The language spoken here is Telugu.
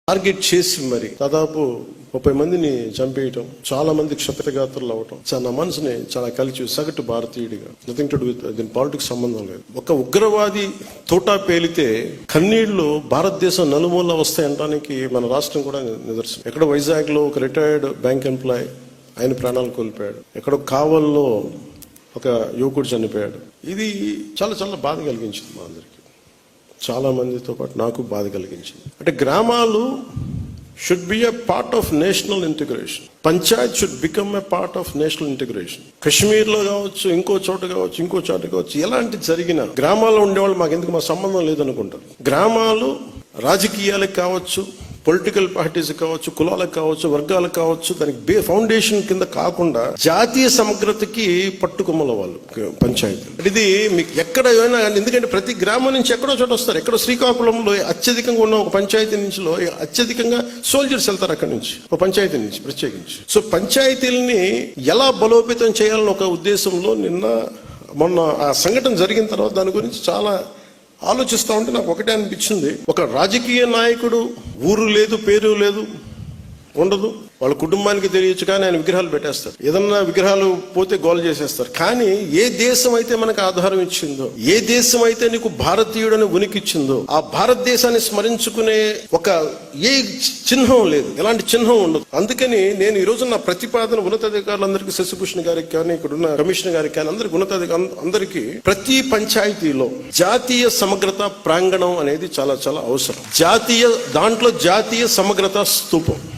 టార్గెట్ చేసి మరి దాదాపు 30 మందిని చంపేయటం, చాలా మంది క్షతగాత్రులు అవటం, నా మనసుని చాలా కలిసి సగటు భారతీయుడిగా నథింగ్ టు డూ విత్ దీని పాలిటిక్స్ సంబంధం లేదు. ఒక ఉగ్రవాది తోటా పేలితే కన్నీళ్లు భారతదేశం నలుమూల వస్తాయంటానికి మన రాష్ట్రం కూడా నిదర్శనం. ఎక్కడో వైజాగ్ లో ఒక రిటైర్డ్ బ్యాంక్ ఎంప్లాయ్ ఆయన ప్రాణాలు కోల్పోయాడు. ఎక్కడో కావల్లో ఒక యువకుడు చనిపోయాడు. ఇది చాలా చాలా బాధ కలిగించింది మా అందరికి, చాలా మందితో పాటు నాకు బాధ కలిగించింది. అంటే గ్రామాలు should be a part of national integration. Panchayat should become a part of national integration. Kashmir లో కావచ్చు, ఇంకో చోట కావచ్చు, ఎలాంటి జరిగినా గ్రామాల్లో ఉండేవాళ్ళు మాకు ఎందుకు, మా సంబంధం లేదనుకుంటారు. గ్రామాలు రాజకీయాలకు కావచ్చు, పొలిటికల్ పార్టీస్ కావచ్చు, కులాలకు కావచ్చు, వర్గాలకు కావచ్చు, దానికి ఫౌండేషన్ కింద కాకుండా జాతీయ సమగ్రతకి పట్టుకొమ్మల వాళ్ళు పంచాయతీ. ఇది మీకు ఎక్కడ ఏమైనా, ఎందుకంటే ప్రతి గ్రామం నుంచి ఎక్కడో చోట వస్తారు. ఎక్కడో శ్రీకాకుళంలో అత్యధికంగా ఉన్న ఒక పంచాయతీ నుంచిలో అత్యధికంగా సోల్జర్స్ వెళ్తారు అక్కడి నుంచి, ఒక పంచాయతీ నుంచి ప్రత్యేకించి. సో పంచాయతీలని ఎలా బలోపేతం చేయాలని ఒక ఉద్దేశంలో మొన్న ఆ సంఘటన జరిగిన తర్వాత దాని గురించి చాలా ఆలోచిస్తూ ఉంటే నాకు ఒకటే అనిపించింది. ఒక రాజకీయ నాయకుడు ఊరు లేదు, పేరు లేదు, ఉండదు, వాళ్ళ కుటుంబానికి తెలియచ్చు, కానీ ఆయన విగ్రహాలు పెట్టేస్తారు. ఏదన్నా విగ్రహాలు పోతే గోల చేసేస్తారు. కానీ ఏ దేశం అయితే మనకు ఆధారం ఇచ్చిందో, ఏ దేశం అయితే నీకు భారతీయుడని ఉనికి ఇచ్చిందో, ఆ భారతదేశాన్ని స్మరించుకునే ఒక ఏ చిహ్నం లేదు, ఎలాంటి చిహ్నం ఉండదు. అందుకని నేను ఈ రోజు నా ప్రతిపాదన ఉన్నతాధికారులందరికీ, శశిభూషణ్ గారికి కానీ, ఇక్కడున్న కమిషనర్ గారికి కానీ, అందరికి ఉన్నతాధికారులందరికీ ప్రతి పంచాయతీలో జాతీయ సమగ్రత ప్రాంగణం అనేది చాలా చాలా అవసరం. దాంట్లో జాతీయ సమగ్రత స్తూపం